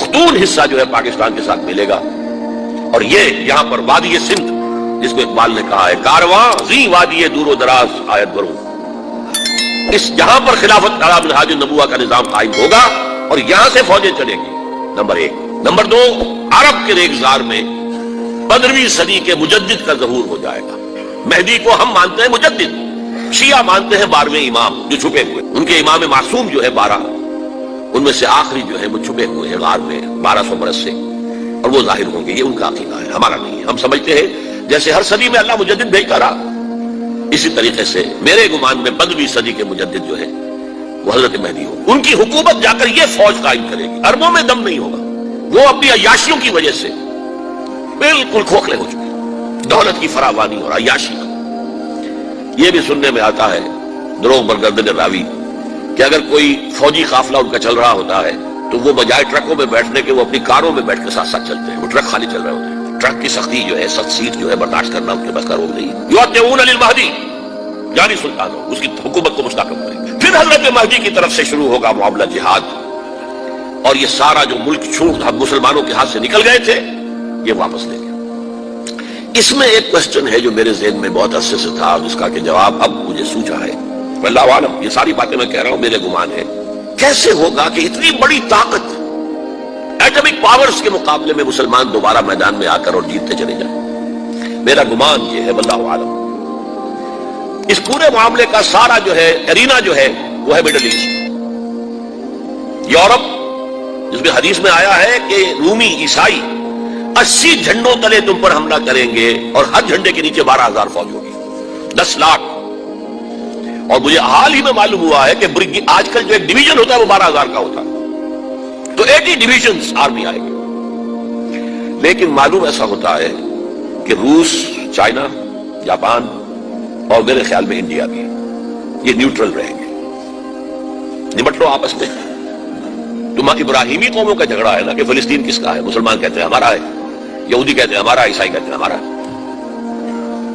پختون حصہ جو ہے پاکستان کے ساتھ ملے گا. اور یہ یہاں پر وادی سندھ جس کو اقبال نے کہا ہے کارواں زی وادی دور و دراز آیت بروں، اس جہاں پر خلافت علی منہاج النبوہ کا نظام قائم ہوگا اور یہاں سے فوجیں چلیں گی. نمبر ایک. نمبر دو، عرب کے ریگزار میں 15ویں صدی کے مجدد کا ظہور ہو جائے گا. مہدی کو ہم مانتے ہیں مجدد، شیعہ مانتے ہیں 12ویں امام جو چھپے ہوئے. ان کے امام معصوم جو ہے 12، ان میں سے آخری جو ہے وہ چھپے ہوئے ہیں غار میں 1200 برس سے، اور وہ ظاہر ہوں گے. یہ ان کا عقیدہ ہے، ہمارا نہیں ہے. ہم سمجھتے ہیں جیسے ہر صدی میں اللہ مجدد بھیجتا رہا، اسی طریقے سے میرے گمان میں 15ویں صدی کے مجدد جو ہے وہ حضرت مہدی ہو. ان کی حکومت جا کر یہ فوج قائم کرے گی. اربوں میں دم نہیں ہوگا. وہ اپنی عیاشیوں کی وجہ سے بالکل کھوکھلے ہو چکے ہیں، دولت کی فراوانی اور عیاشی. یہ بھی سننے میں آتا ہے دروغ برگردن راوی کہ اگر کوئی فوجی قافلہ ان کا چل رہا ہوتا ہے تو وہ بجائے ٹرکوں میں بیٹھنے کے وہ اپنی کاروں میں بیٹھ کے ساتھ ساتھ چلتے ہیں. وہ ٹرک خالی چل رہے ہوتے ہیں. ٹرک کی سختی جو ہے، سخت سیٹ جو ہے برداشت کرنا ان کے بس کا روگ نہیں. یؤتون للمہدی، یعنی سلطان ہو اس کی حکومت کو مستحکم کریں گے. پھر حضرت مہدی کی طرف سے شروع ہوگا معاملہ جہاد، اور یہ سارا جو ملک چھوٹ ہم مسلمانوں کے ہاتھ سے نکل گئے تھے یہ واپس لے گیا. اس میں ایک کوشچن ہے جو میرے ذہن میں بہت عرصے سے تھا، جس کا کہ جواب اب مجھے سوچا ہے. واللہ عالم، یہ ساری باتیں میں کہہ رہا ہوں میرے گمان ہے. کیسے ہوگا کہ اتنی بڑی طاقت ایٹمک پاورز کے مقابلے میں مسلمان دوبارہ میدان میں آ کر اور جیتتے چلے جائیں؟ میرا گمان یہ ہے، واللہ عالم. اس پورے معاملے کا سارا جو ہے ارینا جو ہے وہ ہے مڈل ایسٹ، یورپ، جس میں حدیث میں آیا ہے کہ رومی عیسائی 80 جھنڈوں تلے تم پر حملہ کریں گے اور ہر جھنڈے کے نیچے 12,000 فوج ہوگی، 10 لاکھ. اور مجھے حال ہی میں معلوم ہوا ہے کہ آج کل جو ایک ڈویژن ہوتا ہے وہ 12,000 کا ہوتا ہے، تو 80 ڈویژنز آرمی آئے گی. لیکن معلوم ایسا ہوتا ہے کہ روس، چائنا، جاپان اور میرے خیال میں انڈیا بھی یہ نیوٹرل رہیں گے. نمٹ لو آپس میں. تم ابراہیمی قوموں کا جھگڑا ہے نا کہ فلسطین کس کا ہے، مسلمان کہتے ہیں ہمارا ہے، یہودی کہتے ہیں ہمارا، عیسائی کہتے ہیں ہمارا.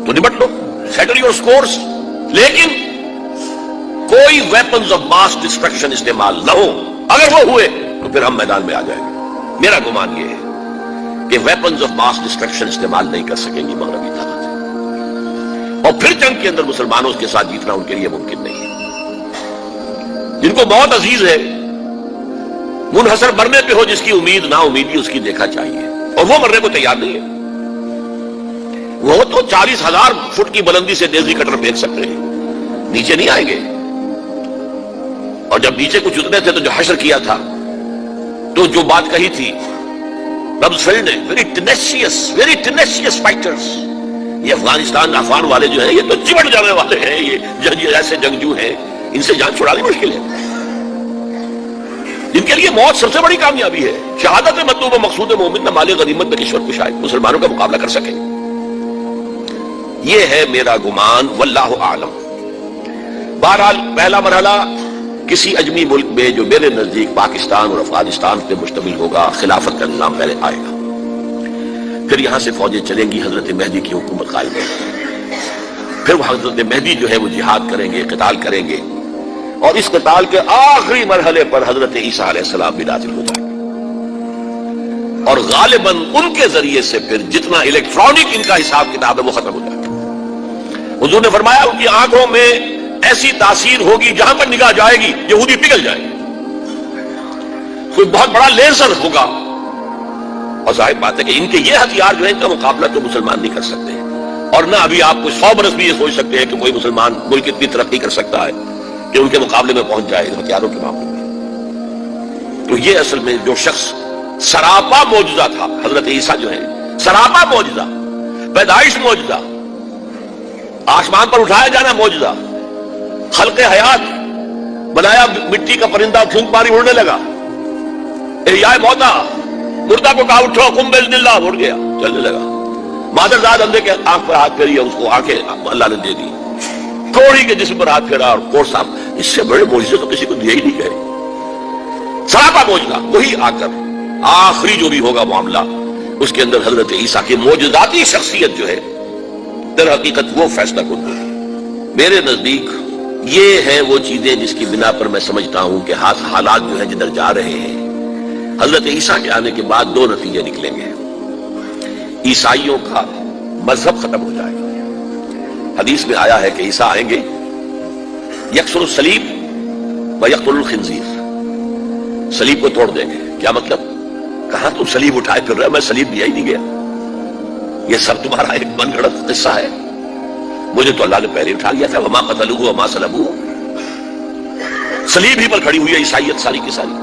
تو نمٹ لو، سیٹل یور سکورز. لیکن کوئی ویپنز آف ماس ڈسٹرکشن استعمال نہ ہو. اگر وہ ہوئے تو پھر ہم میدان میں آ جائیں گے. میرا گمان یہ ہے کہ ویپنز آف ماس ڈسٹرکشن استعمال نہیں کر سکیں گی مغربی طاقت، اور پھر جنگ کے اندر مسلمانوں کے ساتھ جیتنا ان کے لیے ممکن نہیں ہے. جن کو بہت عزیز ہے منحصر مرنے پہ ہو، جس کی امید نا امیدی اس کی دیکھا چاہیے، اور وہ مرنے کو تیار نہیں ہے. وہ تو 40,000 فٹ کی بلندی سے دیزی کٹر پھینک سکتے ہیں، نیچے نہیں آئیں گے. اور جب نیچے کچھ اترے تھے تو جو حشر کیا تھا، تو جو بات کہی تھی رمزفیلڈ نے، ویری ٹینیشیس فائٹرز. یہ افغانستان افغان والے جو ہیں یہ تو چمٹ جانے والے ہیں، یہ ایسے جنگجو ہیں، ان سے جان چھڑانی مشکل ہے. جن کے لیے موت سب سے بڑی کامیابی ہے. شہادت مطلوب و مقصود مومن نہ مال غنیمت میں کشور کشائے مسلمانوں کا مقابلہ کر سکیں. یہ ہے میرا گمان، واللہ اعلم. بہرحال پہلا مرحلہ کسی اجمی ملک میں جو میرے نزدیک پاکستان اور افغانستان پہ مشتمل ہوگا، خلافت کا نظام پہلے آئے گا. پھر یہاں سے فوجیں چلیں گی، حضرت مہدی کی حکومت قائم ہوگی. پھر وہ حضرت مہدی جو ہے وہ جہاد کریں گے، قتال کریں گے، اور اس قتال کے آخری مرحلے پر حضرت عیسیٰ علیہ السلام بھی نازل ہو جائیں گے، اور غالباً ان کے ذریعے سے پھر جتنا الیکٹرانک ان کا حساب کتاب ہے وہ ختم ہو جائے گا. حضور نے فرمایا ان کی آنکھوں میں ایسی تاثیر ہوگی جہاں پر نگاہ جائے گی یہودی پگھل جائے گی. کوئی بہت بڑا لیزر ہوگا، اور ظاہر بات ہے کہ ان کے یہ ہتھیار جو ہے ان کا مقابلہ تو مسلمان نہیں کر سکتے. اور نہ ابھی آپ کو 100 برس بھی یہ سوچ سکتے ہیں کہ کوئی مسلمان ملک اتنی ترقی کر سکتا ہے کہ ان کے مقابلے میں پہنچ جائے ہتھیاروں کے معاملے میں. تو یہ اصل میں جو شخص سراپا معجزہ تھا، حضرت عیسیٰ جو ہے سراپا معجزہ، پیدائش معجزہ، آسمان پر اٹھایا جانا معجزہ، خلق حیات، بنایا مٹی کا پرندہ پھونک ماری اڑنے لگا، احیاء موتا، مردہ کو کہا اٹھو قم باذن اللہ، اڑ گیا چلنے لگا. مادرزاد اندھے کے آنکھ پر ہاتھ پھیری، اس کو آنکھیں اللہ نے دے دی. کوڑی کے جسم پر ہاتھ پھیرا اور کوڑ صاحب. اس سے بڑے معجزے تو کسی کو دیے ہی نہیں گئے. سراپا معجزہ. وہی آ کر آخری جو بھی ہوگا معاملہ اس کے اندر حضرت عیسیٰ کی معجزاتی شخصیت جو ہے در حقیقت وہ فیصلہ کن ہوگی. میرے نزدیک یہ ہے وہ چیزیں جس کی بنا پر میں سمجھتا ہوں کہ حالات جو ہیں جدھر جا رہے ہیں. حضرت عیسیٰ کے آنے کے بعد دو نتیجے نکلیں گے. عیسائیوں کا مذہب ختم ہو جائے گا. حدیث میں آیا ہے کہ عیسیٰ آئیں گے یکسر الصلیب و یقتل الخنزیر، صلیب کو توڑ دیں گے. کیا مطلب؟ کہاں تم صلیب اٹھائے پھر رہے؟ میں صلیب لیا ہی نہیں گیا، یہ سب تمہارا ایک من گھڑت قصہ ہے. مجھے تو اللہ نے پہلے اٹھا لیا تھا. وما قتلوہ وما صلبوہ، صلیب ہی پر کھڑی ہوئی ہے عیسائیت ساری کی ساری.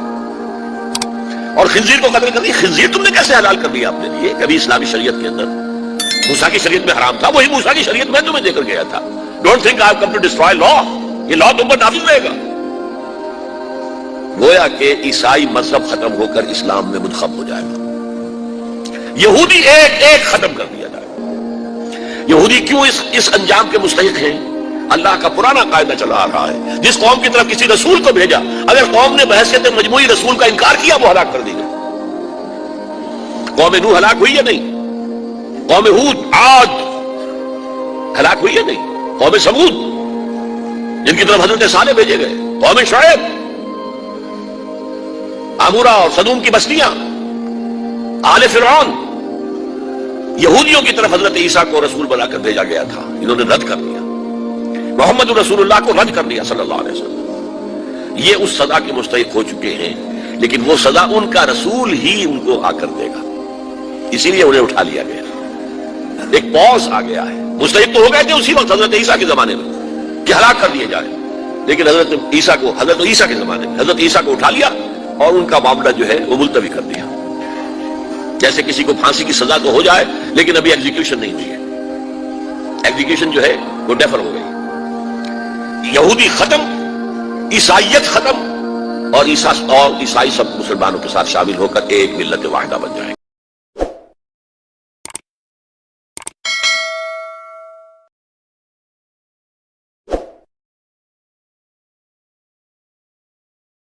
اور خنزیر کو قتل کر دیا. خنزیر تم نے کیسے حلال کر دیا اپنے لیے؟ کبھی اسلامی شریعت کے اندر موسیٰ کی شریعت میں حرام تھا، وہی موسیٰ کی شریعت میں تمہیں دے کر گیا تھا. Don't think I have come to destroy law, یہ لا تم پر نافذ رہے گا. گویا کہ عیسائی مذہب ختم ہو کر اسلام میں منتخب ہو جائے گا. یہودی ایک ایک ختم کر دیا جائے گا. یہودی کیوں اس انجام کے مستحق ہیں؟ اللہ کا پرانا قاعدہ چلا آ رہا ہے، جس قوم کی طرف کسی رسول کو بھیجا، اگر قوم نے بحیثیت مجموعی رسول کا انکار کیا وہ ہلاک کر دی گئی. قوم نوح ہلاک ہوئی یا نہیں؟ قوم ہود، عاد ہلاک ہوئی یا نہیں؟ قوم ثمود جن کی طرف حضرت صالح بھیجے گئے، قوم شعیب، عمورہ اور صدوم کی بستیاں، آل فرعون. یہودیوں کی طرف حضرت عیسیٰ کو رسول بنا کر بھیجا گیا تھا، انہوں نے رد کر دیا. محمد رسول اللہ کو رد کر دیا صلی اللہ علیہ وسلم. یہ اس سزا کے مستحق ہو چکے ہیں، لیکن وہ سزا ان کا رسول ہی ان کو آ کر دے گا، اسی لیے انہیں اٹھا لیا گیا. ایک پاز آ گیا ہے. مستحق تو ہو گئے تھے اسی وقت حضرت عیسیٰ کے زمانے میں کہ ہلاک کر دیے جائے، لیکن حضرت عیسیٰ کے زمانے میں حضرت عیسیٰ کو اٹھا لیا اور ان کا معاملہ جو ہے وہ ملتوی کر دیا. جیسے کسی کو پھانسی کی سزا تو ہو جائے لیکن ابھی ایگزیکیوشن نہیں ہوئی ہے، ایگزیکیوشن جو ہے وہ ڈیفر ہو گئی. یہودی ختم، عیسائیت ختم، اور عیسائی سب مسلمانوں کے ساتھ شامل ہو کر ایک ملت واحدہ بن جائے.